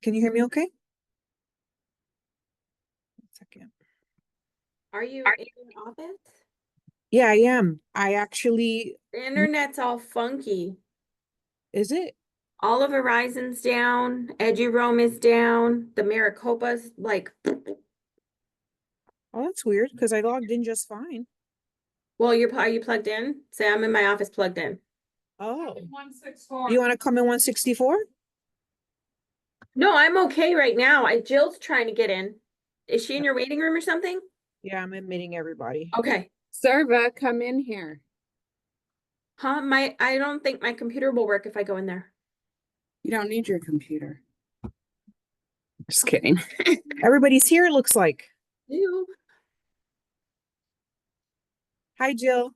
Can you hear me okay? 1 second. Are you in your office? Yeah, I am. I actually, The internet's all funky. is it? All of Verizon's down, EduRoam is down, the Maricopa's like, Oh, that's weird because I logged in just fine. well, are you plugged in? Say I'm in my office plugged in. Oh, 164. You want to come in 164? No, I'm okay right now. Jill's trying to get in. Is she in your waiting room or something? Yeah, I'm admitting everybody. Okay. Serva, come in here. Huh? I don't think my computer will work if I go in there. You don't need your computer. Just kidding. Everybody's here, it looks like. Ew. Hi, Jill.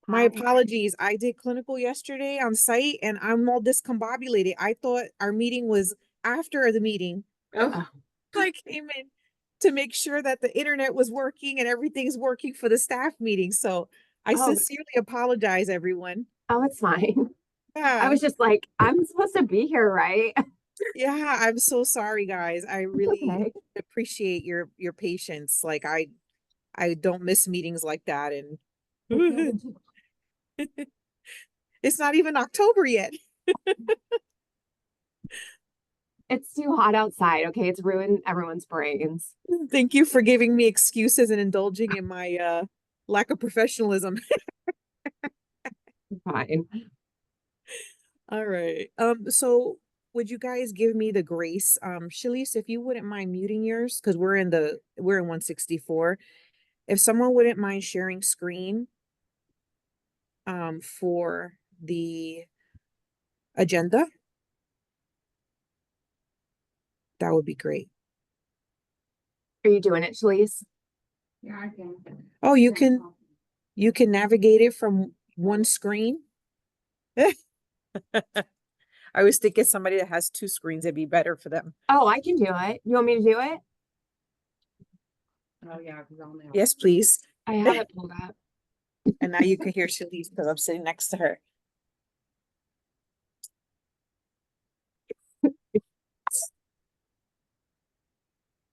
My Hi. apologies. I did clinical yesterday on site and I'm all discombobulated. I thought our meeting was after the meeting. Oh, I came in to make sure that the internet was working and everything's working for the staff meeting. So I Oh, sincerely apologize, everyone. oh, it's fine. I Yeah. was just like, I'm supposed to be here, right? Yeah, I'm so sorry, guys. I really Okay. appreciate your patience. Like I don't miss meetings like that, and it's not even October yet. It's too hot outside, okay? It's ruined everyone's brains. Thank you for giving me excuses and indulging in my lack of professionalism. Fine. All right. So would you guys give me the grace? Shalice, if you wouldn't mind muting yours, because we're in 164. If someone wouldn't mind sharing screen for the agenda, that would be great. Are you doing it, Shalise? Yeah, I can. Oh, you can navigate it from one screen. I was thinking somebody that has two screens, it'd be better for them. Oh, I can do it. You want me to do it? Oh, yeah, because I'll know. Yes, please. I have it pulled up. And now you can hear Shalice because I'm sitting next to her.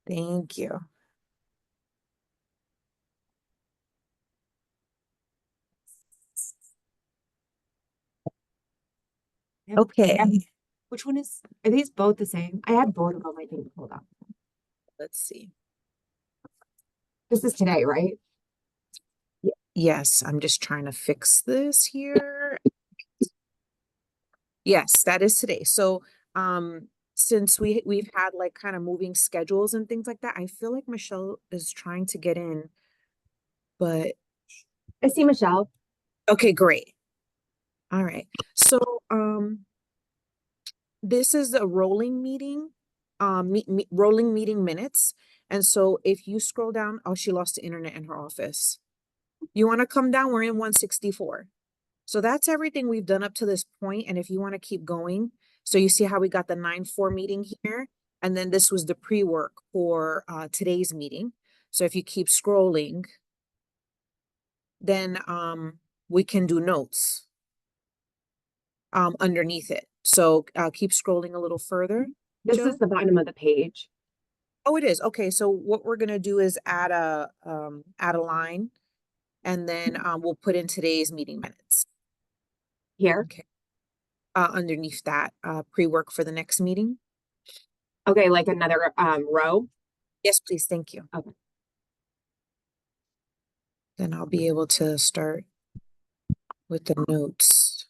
Thank you. Okay, Which one are these both the same? I had both of them, I think, pulled up. let's see. This is today, right? Yes, I'm just trying to fix this here. Yes, that is today. So, since we've had like kind of moving schedules and things like that, I feel like Michelle is trying to get in, but I see Michelle. okay, great. All right. So, this is a rolling meeting, rolling meeting minutes. And so if you scroll down, oh, she lost the internet in her office. You want to come down, we're in 164. So that's everything we've done up to this point. And if you want to keep going, so you see how we got the 9-4 meeting here, and then this was the pre-work for today's meeting. So if you keep scrolling, then we can do notes underneath it. So keep scrolling a little further. This Jill? is the bottom of the page. Oh, it is. Okay, so what we're gonna do is add a line, and then we'll put in today's meeting minutes. Here. Okay. Underneath that, pre-work for the next meeting. Okay, like another row. Yes, please. Thank you. Okay. Then I'll be able to start with the notes.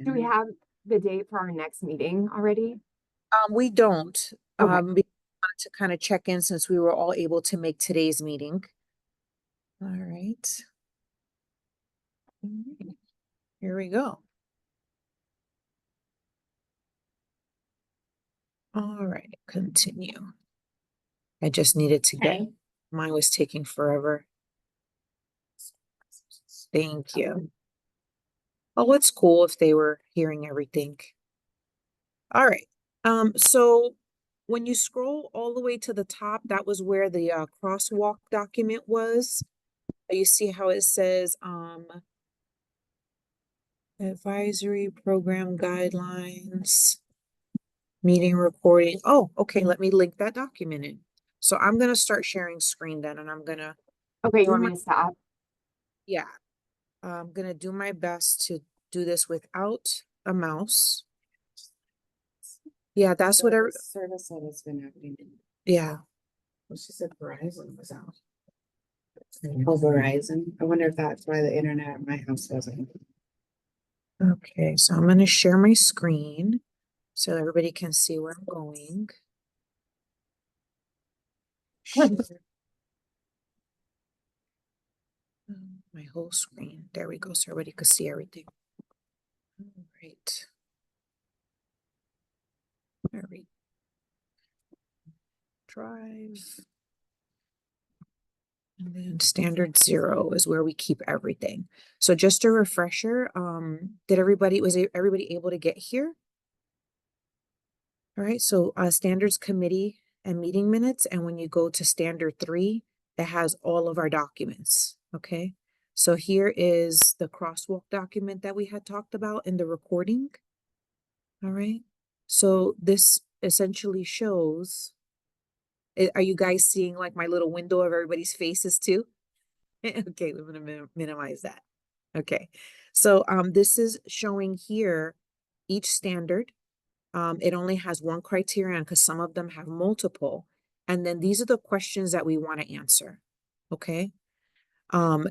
Do we have the date for our next meeting already? We don't. Okay. We wanted to kind of check in since we were all able to make today's meeting. All right. Here we go. All right, continue. I just needed to get, mine was taking forever. Thank you. Oh, it's cool if they were hearing everything. All right. So when you scroll all the way to the top, that was where the crosswalk document was. You see how it says Advisory program guidelines. Meeting recording. Oh, okay, let me link that document in. So I'm gonna start sharing screen then, and I'm gonna, Okay, you do want my- me to stop? yeah. I'm gonna do my best to do this without a mouse. Yeah, that's whatever, Service said it's been happening. yeah. Well, she said Verizon was out. Oh, Verizon. I wonder if that's why the internet at my house wasn't. Okay, so I'm gonna share my screen so everybody can see where I'm going. Share. My whole screen. There we go, so everybody could see everything. All right. There we drive. And then standard 0 is where we keep everything. So just a refresher, was everybody able to get here? All right, so standards committee and meeting minutes, and when you go to standard 3, it has all of our documents, okay? So here is the crosswalk document that we had talked about in the recording. All right, so this essentially shows, are you guys seeing like my little window of everybody's faces too? Okay, we're gonna minimize that. Okay, so this is showing here each standard. It only has one criterion because some of them have multiple. And then these are the questions that we want to answer. Okay.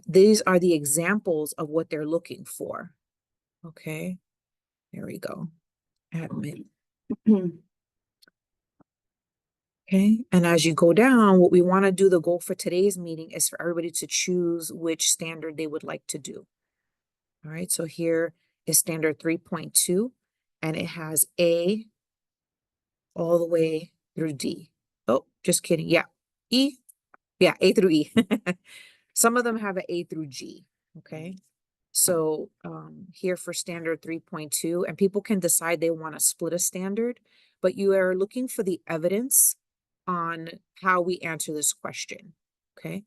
These are the examples of what they're looking for. Okay. There we go. Admin. Okay. And as you go down, what we want to do, the goal for today's meeting is for everybody to choose which standard they would like to do. All right. So here is standard 3.2, and it has A all the way through D. Oh, just kidding. Yeah. E. Yeah, A through E. Some of them have an A through G. Okay. So here for standard 3.2, and people can decide they want to split a standard, but you are looking for the evidence on how we answer this question. Okay.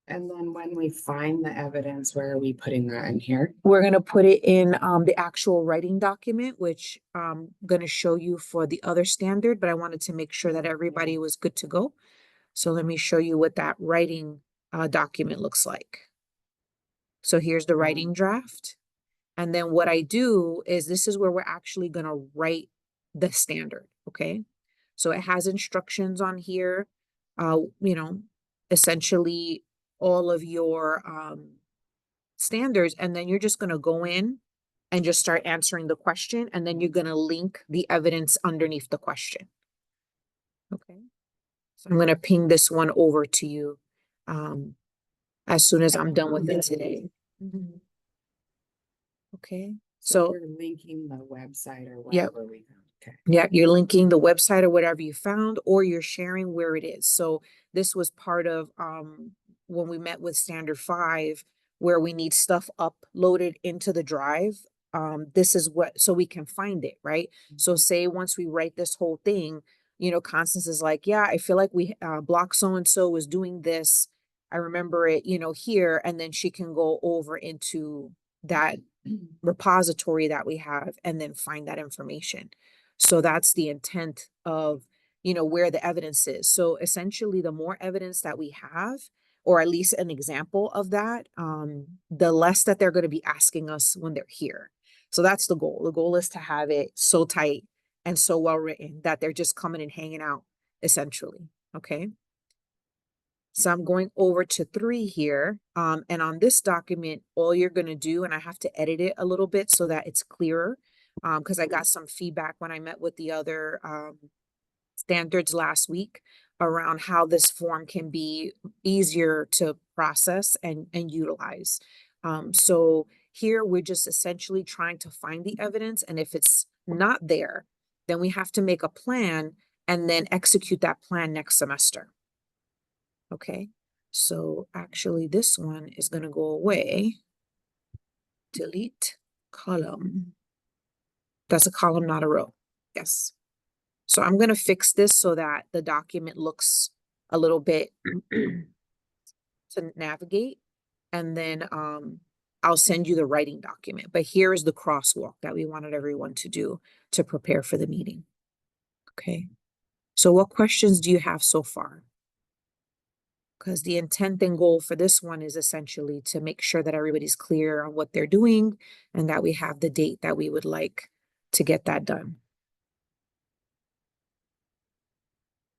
And then when we find the evidence, where are we putting that in here? We're going to put it in the actual writing document, which I'm going to show you for the other standard, but I wanted to make sure that everybody was good to go. So let me show you what that writing document looks like. So here's the writing draft. And then what I do is this is where we're actually going to write the standard. Okay. So it has instructions on here, essentially all of your standards. And then you're just going to go in and just start answering the question. And then you're going to link the evidence underneath the question. Okay. So I'm going to ping this one over to you as soon as I'm done with it today. Okay. So we're linking the website or Yep. whatever we found. Okay. yeah, you're linking the website or whatever you found, or you're sharing where it is. So this was part of when we met with standard 5, where we need stuff uploaded into the drive. This is what, so we can find it, right? So say once we write this whole thing, Constance is like, yeah, I feel like we block so-and-so was doing this. I remember it, here, and then she can go over into that repository that we have and then find that information. So that's the intent of, where the evidence is. So essentially, the more evidence that we have, or at least an example of that, the less that they're going to be asking us when they're here. So that's the goal. The goal is to have it so tight and so well written that they're just coming and hanging out, essentially. Okay. So I'm going over to 3 here. And on this document, all you're going to do, and I have to edit it a little bit so that it's clearer, because I got some feedback when I met with the other standards last week around how this form can be easier to process and utilize. So here we're just essentially trying to find the evidence. And if it's not there, then we have to make a plan and then execute that plan next semester. Okay, so actually this one is going to go away. Delete column. That's a column, not a row. Yes. So I'm going to fix this so that the document looks a little bit to navigate. And then I'll send you the writing document, but here is the crosswalk that we wanted everyone to do to prepare for the meeting. Okay. So what questions do you have so far? Because the intent and goal for this one is essentially to make sure that everybody's clear on what they're doing and that we have the date that we would like to get that done.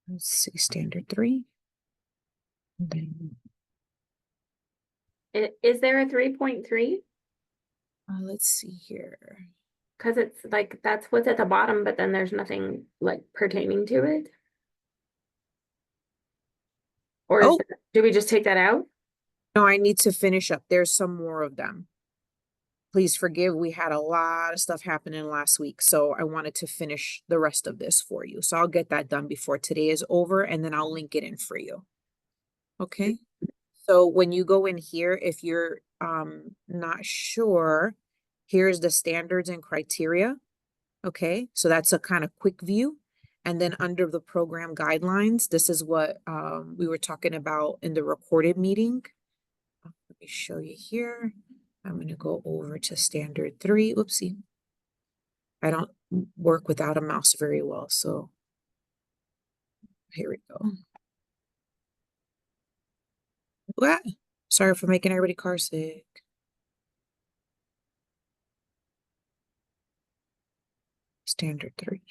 Let's see, standard 3. And then, Is there a 3.3? let's see here. Cause it's like, that's what's at the bottom, but then there's nothing like pertaining to it. Or Oh. do we just take that out? No, I need to finish up. There's some more of them. Please forgive, we had a lot of stuff happening last week, so I wanted to finish the rest of this for you. So I'll get that done before today is over, and then I'll link it in for you. Okay? So when you go in here, if you're not sure, here's the standards and criteria. Okay, so that's a kind of quick view. And then under the program guidelines, this is what we were talking about in the recorded meeting. Let me show you here. I'm going to go over to standard 3. Oopsie. I don't work without a mouse very well, so here we go. What? Sorry for making everybody car sick. Standard 3.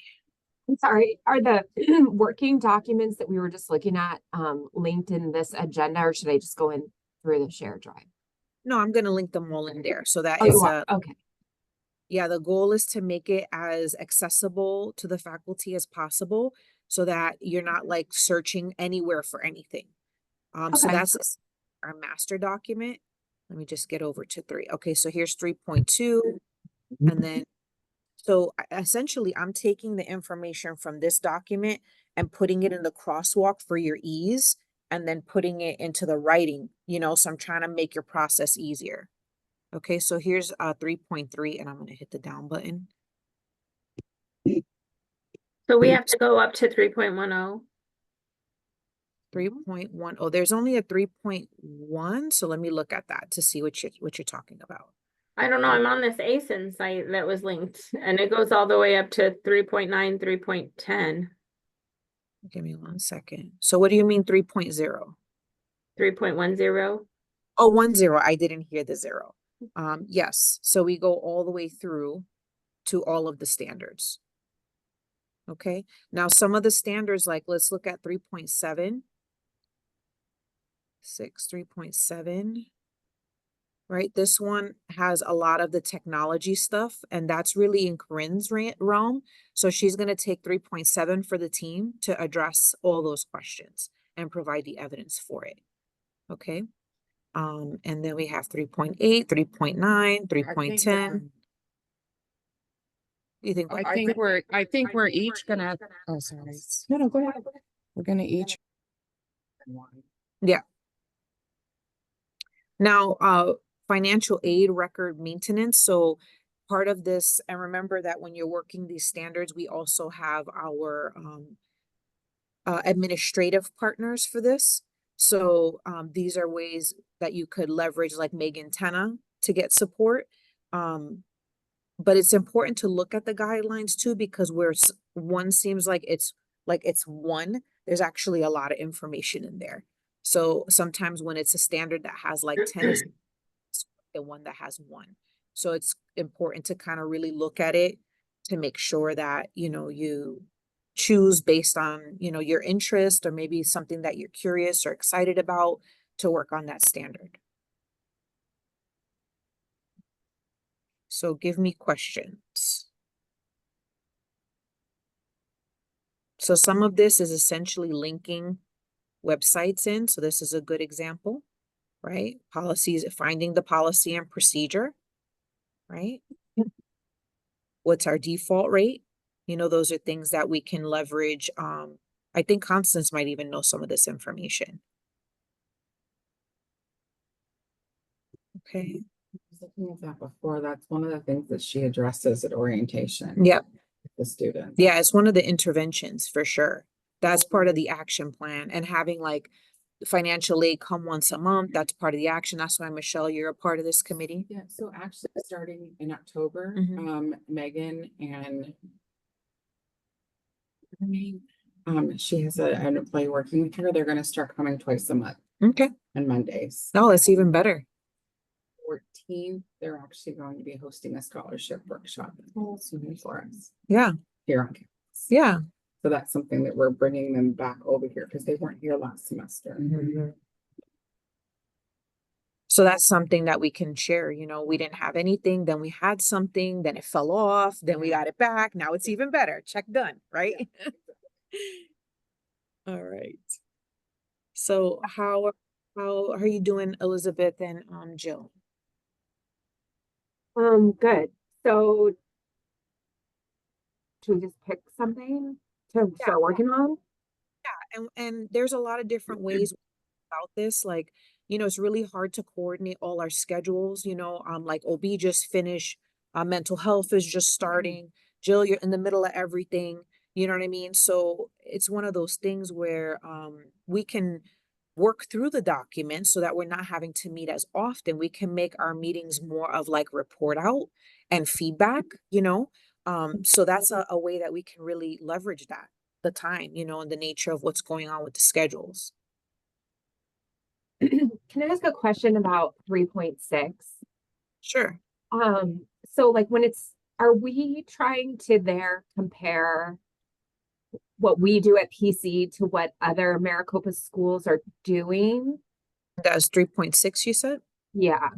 I'm sorry, are the working documents that we were just looking at linked in this agenda, or should I just go in through the shared drive? No, I'm going to link them all in there so that Oh, it's you are? Okay. yeah, the goal is to make it as accessible to the faculty as possible so that you're not like searching anywhere for anything. So Okay. that's our master document. Let me just get over to 3. Okay, so here's 3.2. And then, so essentially I'm taking the information from this document and putting it in the crosswalk for your ease and then putting it into the writing, so I'm trying to make your process easier. Okay, so here's 3.3 and I'm gonna hit the down button. So we have to go up to 3.10. 3.1. Oh, there's only a 3.1. So let me look at that to see what you're talking about. I don't know, I'm on this ASIN site that was linked and it goes all the way up to 3.9, 3.10, Give me 1 second. So what do you mean 3.0? 3.10. Oh, 10. I didn't hear the 0. Yes. So we go all the way through to all of the standards. Okay. Now some of the standards, like let's look at 3.7. 3.7. Right, this one has a lot of the technology stuff, and that's really in Corinne's realm. So she's going to take 3.7 for the team to address all those questions and provide the evidence for it. Okay. And then we have 3.8, 3.9, 3.10. You think what? I think we're each gonna, oh, sorry. No, go ahead. We're gonna each. Yeah. Now, financial aid record maintenance. So part of this, and remember that when you're working these standards, we also have our administrative partners for this. So these are ways that you could leverage like Megan Tenna to get support. But it's important to look at the guidelines too, because where one seems like it's one, there's actually a lot of information in there. So sometimes when it's a standard that has like 10, it's the one that has 1. So it's important to kind of really look at it to make sure that, you choose based on, your interest or maybe something that you're curious or excited about to work on that standard. So give me questions. So some of this is essentially linking websites in. So this is a good example, right? Policies, finding the policy and procedure, right? What's our default rate? Those are things that we can leverage. I think Constance might even know some of this information. Okay. I was looking at that before. That's one of the things that she addresses at orientation. Yep. with The students. Yeah, it's one of the interventions for sure. That's part of the action plan, and having like financial aid come once a month. That's part of the action. That's why, Michelle, you're a part of this committee. Yeah, so actually starting in October, Mhm. Megan and her name, she has an employee working with her. They're gonna start coming twice a month Okay. on Mondays. No, that's even better. 14th, they're actually going to be hosting a scholarship workshop soon for us Yeah. here on campus. Yeah. So that's something that we're bringing them back over here because they weren't here last semester. So that's something that we can share. You know, we didn't have anything, then we had something, then it fell off, then we got it back. Now it's even better. Check done, right? All right. So how are you doing, Elizabeth and Jill? Good. So should we just pick something to Yeah. start working on? And there's a lot of different ways about this. Like, you know, it's really hard to coordinate all our schedules, you know, like OB just finished, mental health is just starting. Jill, you're in the middle of everything, you know what I mean? So it's one of those things where we can work through the document so that we're not having to meet as often. We can make our meetings more of like report out and feedback, you know. So that's a way that we can really leverage that, the time, you know, and the nature of what's going on with the schedules. Can I ask a question about 3.6? Sure. So like when are we trying to there compare what we do at PC to what other Maricopa schools are doing? That's 3.6, you said? Yeah,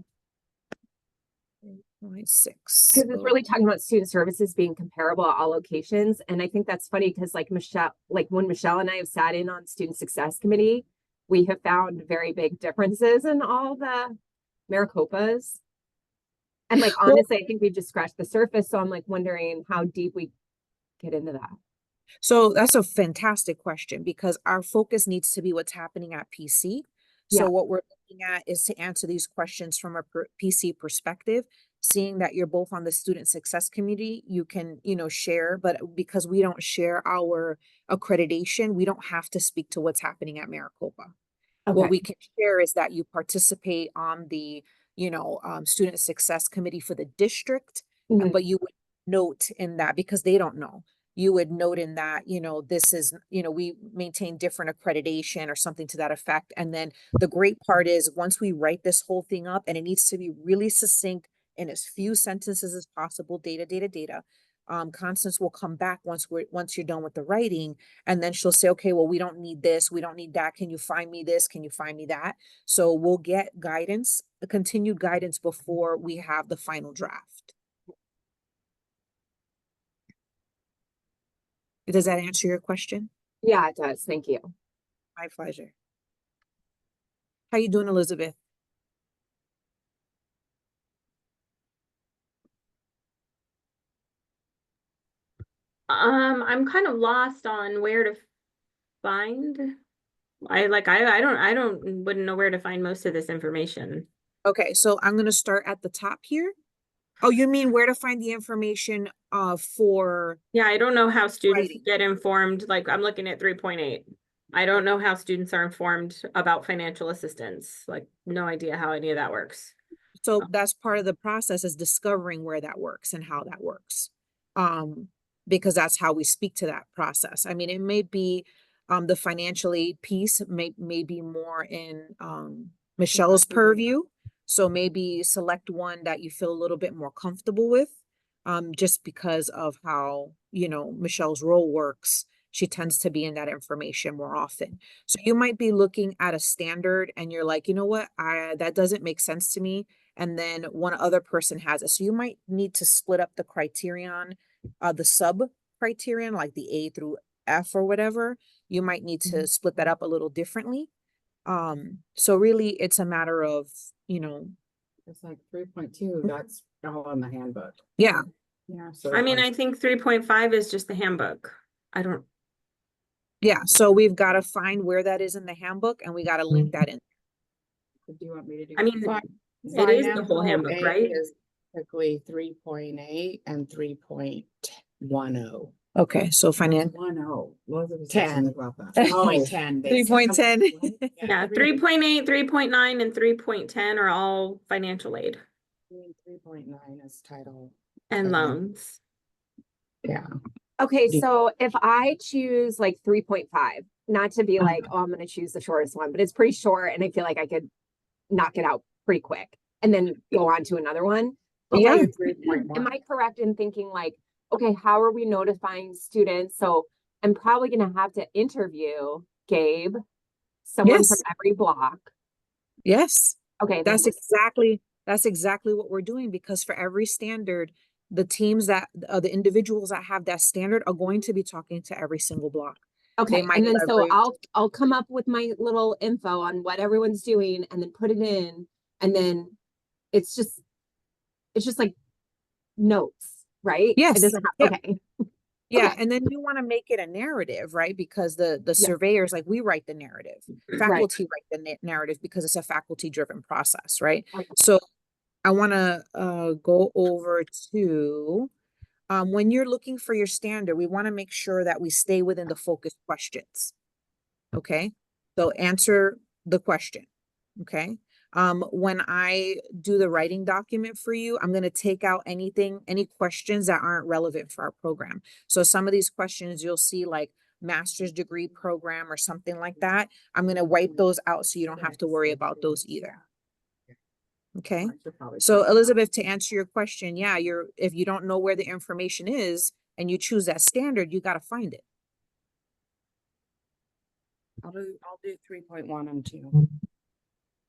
0.6. because it's really talking about student services being comparable at all locations. And I think that's funny because like when Michelle and I have sat in on student success committee, we have found very big differences in all the Maricopas. And like, Well, honestly, I think we've just scratched the surface. So I'm like wondering how deep we get into that. so that's a fantastic question because our focus needs to be what's happening at PC. So Yeah. what we're looking at is to answer these questions from a PC perspective. Seeing that you're both on the student success community, you can, you know, share, but because we don't share our accreditation, we don't have to speak to what's happening at Maricopa. What Okay. we can share is that you participate on the, you know, student success committee for the district, Mhm. but you would note in that because they don't know. You would note in that, you know, this is, you know, we maintain different accreditation or something to that effect. And then the great part is once we write this whole thing up, and it needs to be really succinct in as few sentences as possible, data. Constance will come back once you're done with the writing, and then she'll say, okay, well, we don't need this, we don't need that. Can you find me this? Can you find me that? So we'll get guidance, the continued guidance before we have the final draft. Does that answer your question? Yeah, it does. Thank you. My pleasure. How you doing, Elizabeth? I'm kind of lost on where to find. I wouldn't know where to find most of this information. Okay, so I'm gonna start at the top here. Oh, you mean where to find the information for Yeah, I don't know how students writing? get informed. Like I'm looking at 3.8. I don't know how students are informed about financial assistance. Like no idea how any of that works. So that's part of the process, is discovering where that works and how that works. Because that's how we speak to that process. I mean, it may be the financial aid piece may be more in Michelle's purview. So maybe select one that you feel a little bit more comfortable with, just because of how, you know, Michelle's role works. She tends to be in that information more often. So you might be looking at a standard and you're like, you know what, that doesn't make sense to me. And then one other person has it. So you might need to split up the criterion, the sub criterion, like the A through F or whatever. You might need to split that up a little differently. So really it's a matter of, you know, It's like 3.2, that's all in the handbook. yeah. Yeah, so I mean, I think 3.5 is just the handbook. I don't, Yeah. So we've got to find where that is in the handbook and we got to link that in. do you want me to do? I mean, it is the whole handbook, Financial right? aid is typically 3.8 and 3.10. Okay, so finance. 1-0. 10. About that. Oh, like 10. 3.10. Yeah, 3.8, 3.9, and 3.10 are all financial aid 3.9 is title. and Okay. loans. Yeah. Okay, Do- so if I choose like 3.5, not to be like, oh, I'm gonna choose the shortest one, but it's pretty short and I feel like I could knock it out pretty quick and then go on to another one. But Yeah. like, 3.1. am I correct in thinking like, okay, how are we notifying students? So I'm probably gonna have to interview Gabe, someone from Yes. every block. Yes. Okay, That's then exactly what we're doing, because for every standard, the teams that the individuals that have that standard are going to be talking to every single block. They okay, might and then so leverage. I'll come up with my little info on what everyone's doing and then put it in, and then it's just like notes, right? It Yes. doesn't have, Yep. okay. Yeah, Okay. and then you want to make it a narrative, right? Because the Yeah. surveyors, like, we write the narrative, Right. faculty write the narrative because it's a faculty driven process, right? Okay. So I want to go over to when you're looking for your standard, we want to make sure that we stay within the focus questions. Okay, so answer the question. Okay. When I do the writing document for you, I'm going to take out any questions that aren't relevant for our program. So some of these questions you'll see like master's degree program or something like that. I'm going to wipe those out so you don't have to worry about those either. Okay. So Elizabeth, to answer your question, yeah, if you don't know where the information is and you choose that standard, you got to find it. I'll do 3.1 and 2.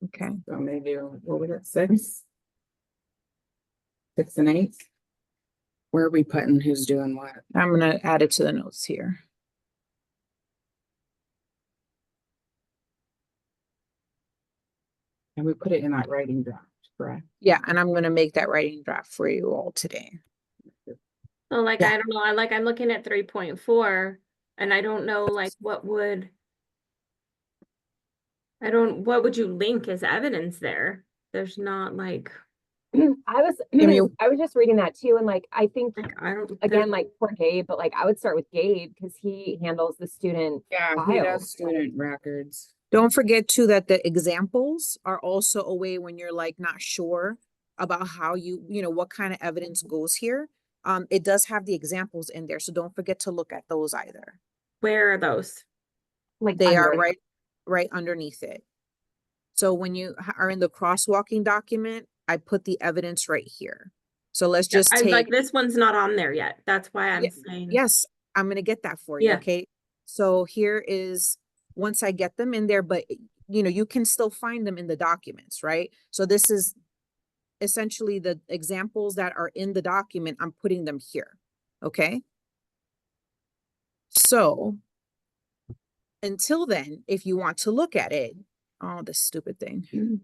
Okay. So maybe what was it, 6? 6 and 8. Where are we putting who's doing what? I'm going to add it to the notes here. And we put it in that writing draft, correct? Yeah, and I'm going to make that writing draft for you all today. So like, Yeah. I don't know, I'm looking at 3.4 and I don't know like what would you link as evidence there? There's not like I mean- was just reading that too, and like I think I don't again, like for Gabe, but like I would start with Gabe because he handles the student Yeah, he files. does student records. Don't forget too that the examples are also a way when you're like not sure about how what kind of evidence goes here. It does have the examples in there, so don't forget to look at those either. Where are those? Like They under are it. right underneath it. So when you are in the crosswalking document, I put the evidence right here. So let's just I'm take. like, this one's not on there yet. That's why I'm Yeah, saying. yes, I'm gonna get that for you. Yeah. Okay. So here is, once I get them in there, but you can still find them in the documents, right? So this is essentially the examples that are in the document. I'm putting them here. Okay. So until then, if you want to look at it, oh, this stupid thing,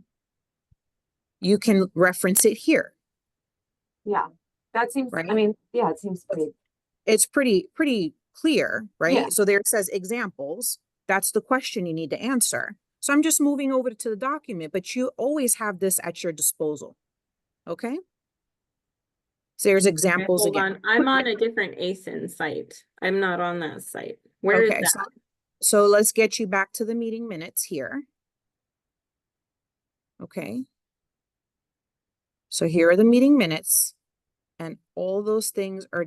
you can reference it here. Yeah, that seems. Right. I mean, yeah, it seems pretty. It's pretty clear, right? Yeah. So there it says examples. That's the question you need to answer. So I'm just moving over to the document, but you always have this at your disposal. Okay. So there's examples Hold again. on. I'm on a different ASIN site. I'm not on that site. Where is Okay, that? so let's get you back to the meeting minutes here. Okay. So here are the meeting minutes, and all those things are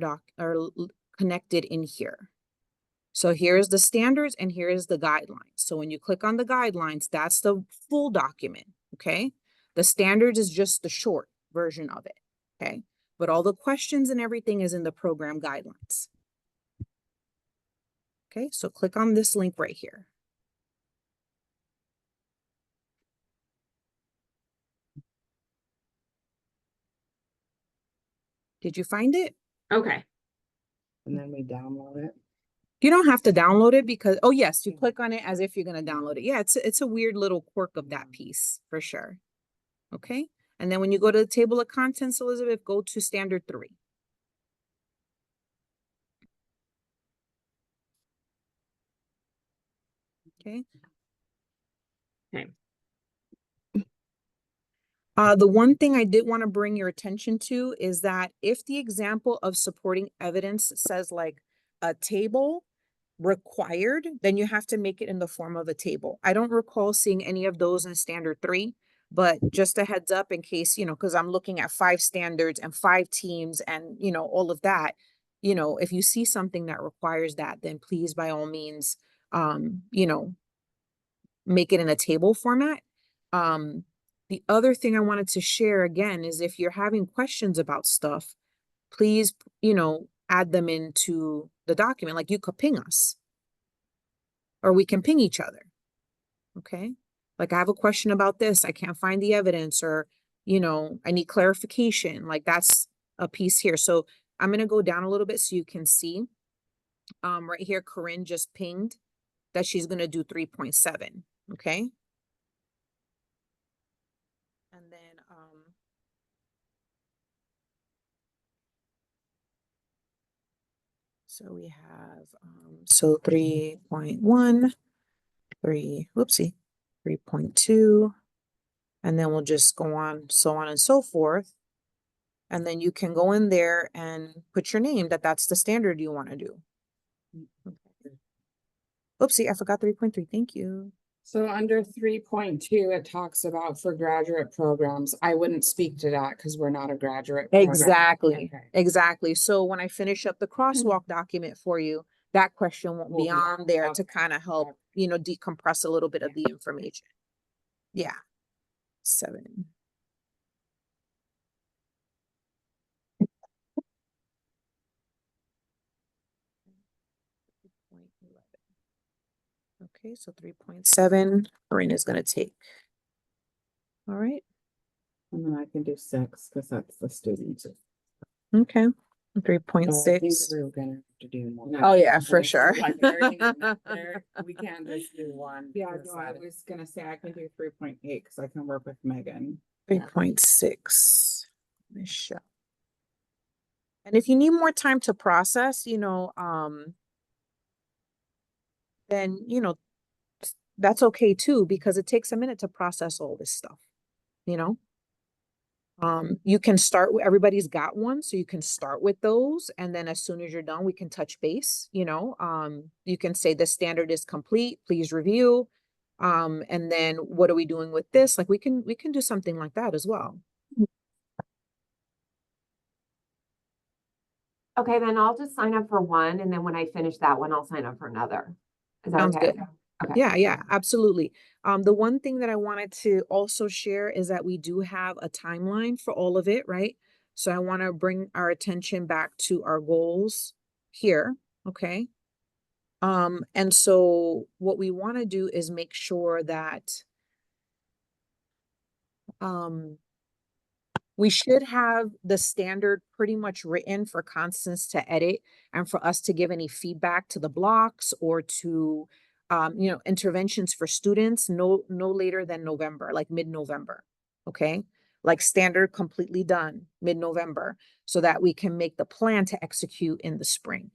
connected in here. So here's the standards and here is the guidelines. So when you click on the guidelines, that's the full document, okay? The standards is just the short version of it, okay? But all the questions and everything is in the program guidelines. Okay, so click on this link right here. Did you find it? Okay. And then we download it. You don't have to download it because, oh yes, you click on it as if you're going to download it. Yeah, it's a weird little quirk of that piece for sure. Okay. And then when you go to the table of contents, Elizabeth, go to standard 3. Okay. Okay. The one thing I did want to bring your attention to is that if the example of supporting evidence says like a table required, then you have to make it in the form of a table. I don't recall seeing any of those in standard 3, but just a heads up in case, because I'm looking at 5 standards and 5 teams and, all of that. If you see something that requires that, then please, by all means, make it in a table format. The other thing I wanted to share again is if you're having questions about stuff, please, add them into the document. Like you could ping us or we can ping each other. Okay. Like I have a question about this. I can't find the evidence or, I need clarification. Like that's a piece here. So I'm going to go down a little bit so you can see, right here, Corinne just pinged that she's going to do 3.7. Okay. And then, so we have, so 3.1, 3.2, and then we'll just go on, so on and so forth. And then you can go in there and put your name that's the standard you want to do. Okay. Oopsie, I forgot 3.3. Thank you. So under 3.2, it talks about for graduate programs. I wouldn't speak to that because we're not a graduate program. Exactly. Okay. Exactly. So when I finish up the crosswalk document for you, that question won't be on there to kind of help, decompress a little bit of the information. Yeah. 7. Okay, so 3.7, Marina's gonna take. All right, And then I can do 6 because that's the students. okay. I think 3.6. we're gonna have to do more. Oh, yeah, for sure. Like everything is there, we can't just do one. Yeah, per no, I side. was gonna say I can do 3.8 because I can work with Megan. 3.6, Michelle. And if you need more time to process, then, that's okay too, because it takes a minute to process all this stuff, You can start with, everybody's got one, so you can start with those. And then as soon as you're done, we can touch base, you can say the standard is complete, please review. And then what are we doing with this? Like we can do something like that as well. Okay, then I'll just sign up for one, and then when I finish that one, I'll sign up for another. Is that Sounds okay? good. Okay. Yeah, absolutely. The one thing that I wanted to also share is that we do have a timeline for all of it, right? So I want to bring our attention back to our goals here, okay? And so what we want to do is make sure that we should have the standard pretty much written for Constance to edit and for us to give any feedback to the blocks or to, interventions for students no later than November, like mid-November. Okay. Like standard completely done mid-November so that we can make the plan to execute in the spring.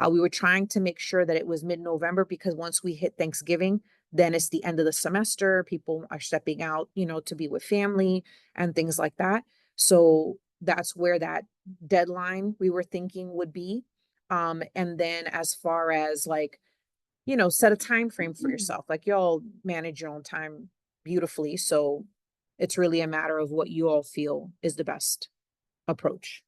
We were trying to make sure that it was mid-November because once we hit Thanksgiving, then it's the end of the semester. People are stepping out, to be with family and things like that. So that's where that deadline we were thinking would be. And then as far as like, set a time frame for yourself. Like y'all manage your own time beautifully. So it's really a matter of what you all feel is the best approach.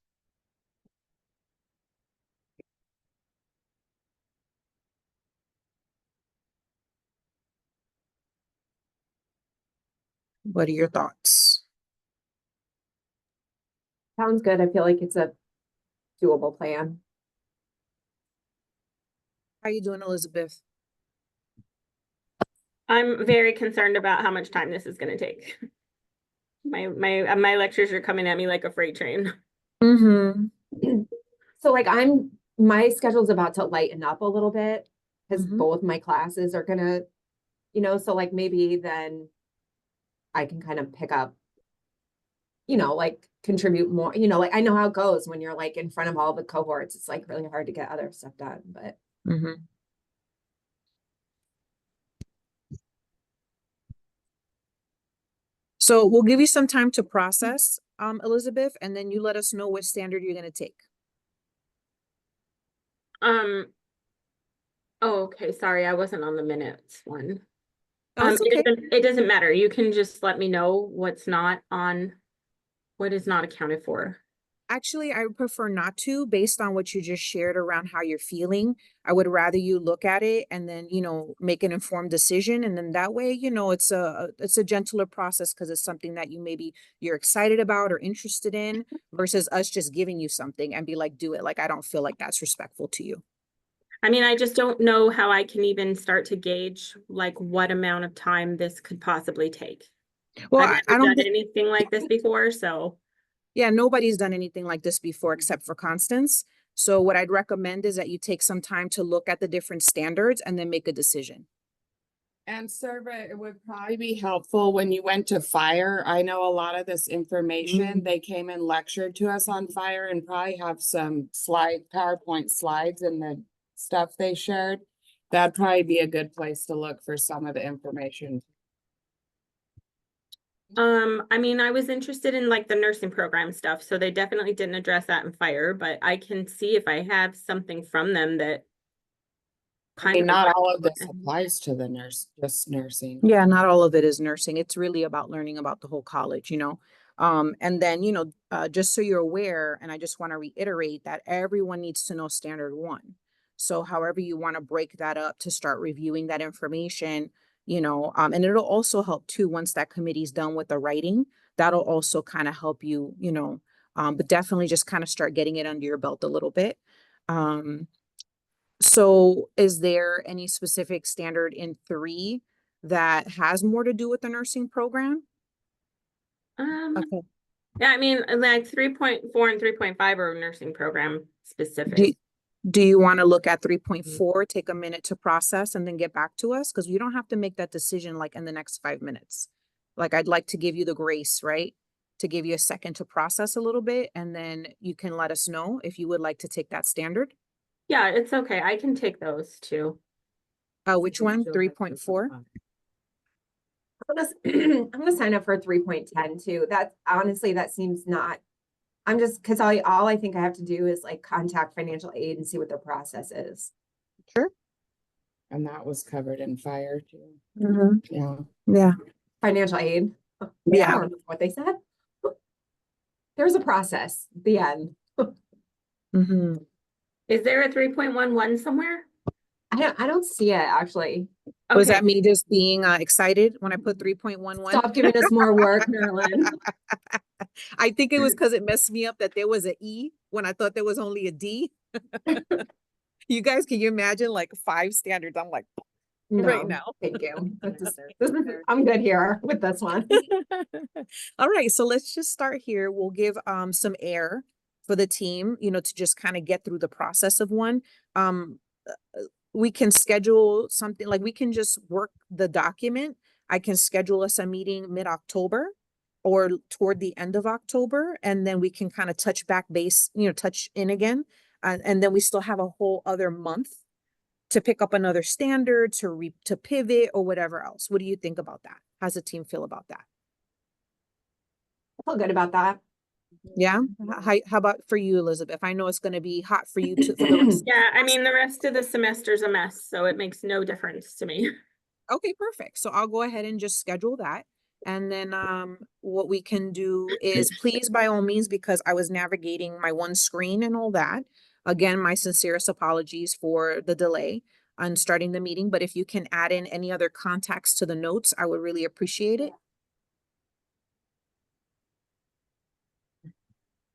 What are your thoughts? Sounds good. I feel like it's a doable plan. How you doing, Elizabeth? I'm very concerned about how much time this is gonna take. My lectures are coming at me like a freight train. Mm-hmm. So like my schedule's about to lighten up a little bit because Mhm. both my classes are gonna, so like maybe then I can kind of pick up, like contribute more, like I know how it goes when you're like in front of all the cohorts. It's like really hard to get other stuff done, but Mm-hmm. So we'll give you some time to process, Elizabeth, and then you let us know what standard you're going to take. Oh, okay, sorry, I wasn't on the minutes one. Oh, it's okay. It doesn't matter. You can just let me know what's not on, what is not accounted for. Actually, I would prefer not to, based on what you just shared around how you're feeling. I would rather you look at it and then, make an informed decision. And then that way, it's a gentler process because it's something that you're excited about or interested in versus us just giving you something and be like, do it. Like, I don't feel like that's respectful to you. I mean, I just don't know how I can even start to gauge like what amount of time this could possibly take. Well, I've I never don't done think, anything like this before, so. yeah, nobody's done anything like this before except for Constance. So what I'd recommend is that you take some time to look at the different standards and then make a decision. And Serva, it would probably be helpful when you went to fire. I know a lot of this information, they came and lectured to us on fire and probably have some PowerPoint slides and the stuff they shared. That'd probably be a good place to look for some of the information. I mean, I was interested in like the nursing program stuff, so they definitely didn't address that in fire, but I can see if I have something from them that I kind mean, of. not all of this applies to the just nursing. Yeah, not all of it is nursing. It's really about learning about the whole college. And then, just so you're aware, and I just want to reiterate that everyone needs to know standard one. So however you want to break that up to start reviewing that information, and it'll also help too, once that committee's done with the writing, that'll also kind of help you, but definitely just kind of start getting it under your belt a little bit. So is there any specific standard in 3 that has more to do with the nursing program? Okay. Yeah, I mean, like 3.4 and 3.5 are nursing program Do, specific. do you want to look at 3.4, take a minute to process and then get back to us? Because you don't have to make that decision like in the next 5 minutes. Like I'd like to give you the grace, right? To give you a second to process a little bit, and then you can let us know if you would like to take that standard. Yeah, it's okay. I can take those too. Which one? 3.4? I'm gonna sign up for 3.10 too. That honestly, that seems not, I'm just, cause all I think I have to do is like contact financial aid and see what their process is. Sure. And that was covered in fire too. Mhm. Yeah. Yeah. Financial aid. I Yeah. don't remember what they said. There's a process, the end. Mhm. Is there a 3.11 somewhere? I don't see it actually. Was Okay, that me just being excited when I put 3.11? Stop giving us more work, Marilyn. I think it was because it messed me up that there was an E when I thought there was only a D. You guys, can you imagine like 5 standards? I'm like, right No, now. thank you. I'm good here with this one. All right, so let's just start here. We'll give some air for the team, to just kind of get through the process of one. We can schedule something like we can just work the document. I can schedule us a meeting mid-October or toward the end of October, and then we can kind of touch back base, touch in again. And then we still have a whole other month to pick up another standard, to pivot or whatever else. What do you think about that? How's the team feel about that? I feel good about that. Yeah. How about for you, Elizabeth? I know it's going to be hot for you too for the rest. yeah, I mean, the rest of the semester's a mess, so it makes no difference to me. Okay, perfect. So I'll go ahead and just schedule that. And then what we can do is please, by all means, because I was navigating my one screen and all that. Again, my sincerest apologies for the delay on starting the meeting. But if you can add in any other context to the notes, I would really appreciate it.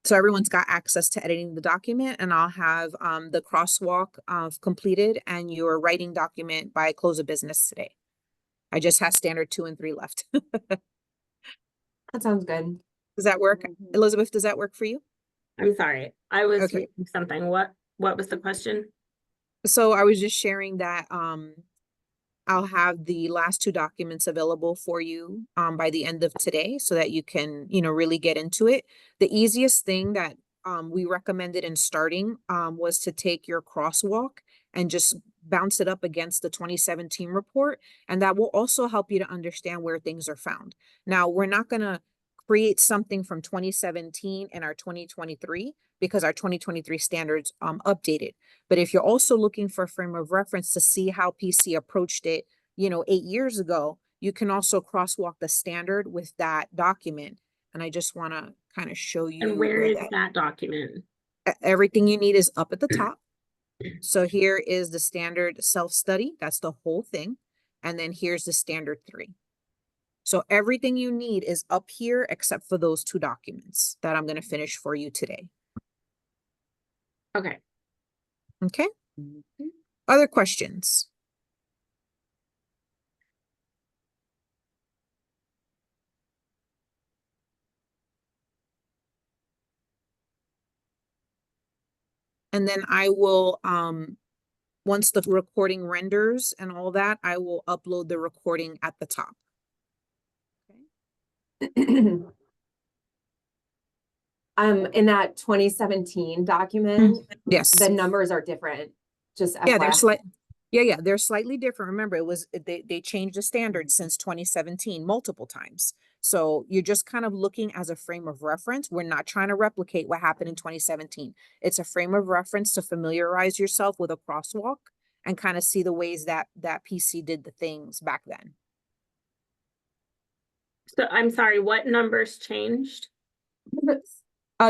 So everyone's got access to editing the document, and I'll have the crosswalk completed and your writing document by close of business today. I just have standard 2 and 3 left. That sounds good. Does that work? Elizabeth, does that work for you? I'm sorry, I was Okay. reading something. What was the question? So I was just sharing that I'll have the last 2 documents available for you by the end of today so that you can, really get into it. The easiest thing that we recommended in starting was to take your crosswalk and just bounce it up against the 2017 report. And that will also help you to understand where things are found. Now, we're not going to create something from 2017 and our 2023 because our 2023 standards updated. But if you're also looking for a frame of reference to see how PC approached it, 8 years ago, you can also crosswalk the standard with that document. And I just want to kind of show you And where is that that document? everything you need is up at the top. So here is the standard self-study. That's the whole thing. And then here's the standard 3. So everything you need is up here except for those 2 documents that I'm going to finish for you today. Okay. Okay. Other questions? And then I will, once the recording renders and all that, I will upload the recording at the top. In that 2017 document, Yes. the numbers are different, just Yeah, FYI. they're slightly different. Remember, they changed the standards since 2017 multiple times. So you're just kind of looking as a frame of reference. We're not trying to replicate what happened in 2017. It's a frame of reference to familiarize yourself with a crosswalk and kind of see the ways that PC did the things back then. So I'm sorry, what numbers changed?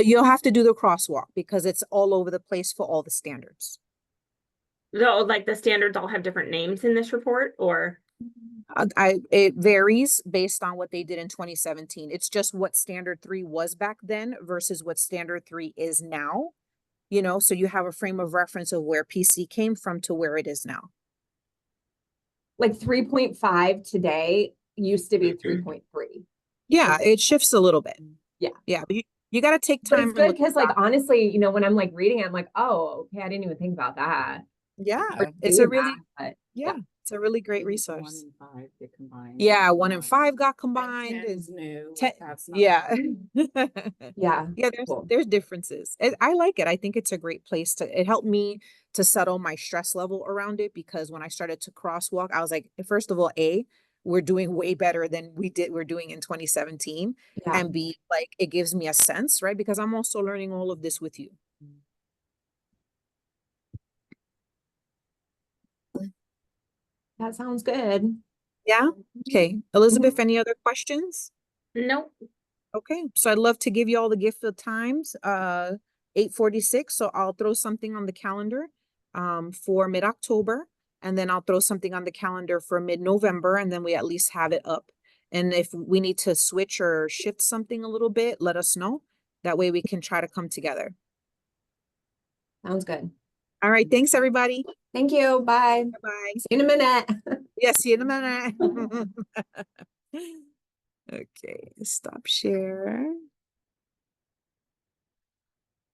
You'll have to do the crosswalk because it's all over the place for all the standards. Though, like the standards all have different names in this report, or? It varies based on what they did in 2017. It's just what standard 3 was back then versus what standard 3 is now. So you have a frame of reference of where PC came from to where it is now. Like 3.5 today used to be 3.3. Yeah, it shifts a little bit. Yeah. Yeah, but you got to take But time. it's good because, like, honestly, when I'm like reading it, I'm like, oh, okay, I didn't even think about that. Yeah, Or it's a doing really, that, but yeah, it's a really great 1 resource. and 5 get combined. Yeah, 1 and 5 got And combined. 10's new. Ten- That's not yeah. yeah. Yeah, Cool. there's differences. I like it. I think it's a great place it helped me to settle my stress level around it because when I started to crosswalk, I was like, first of all, we're doing way better than we're doing in 2017. Yeah. And B, like it gives me a sense, right? Because I'm also learning all of this with you. That sounds good. Yeah. Okay. Elizabeth, any other questions? Nope. Okay, so I'd love to give you all the gift of times, 8:46. So I'll throw something on the calendar for mid-October, and then I'll throw something on the calendar for mid-November, and then we at least have it up. And if we need to switch or shift something a little bit, let us know. That way we can try to come together. Sounds good. All right, thanks everybody. Thank you. Bye. Bye. See you in a minute. Yeah, see you in a minute. Okay, stop share.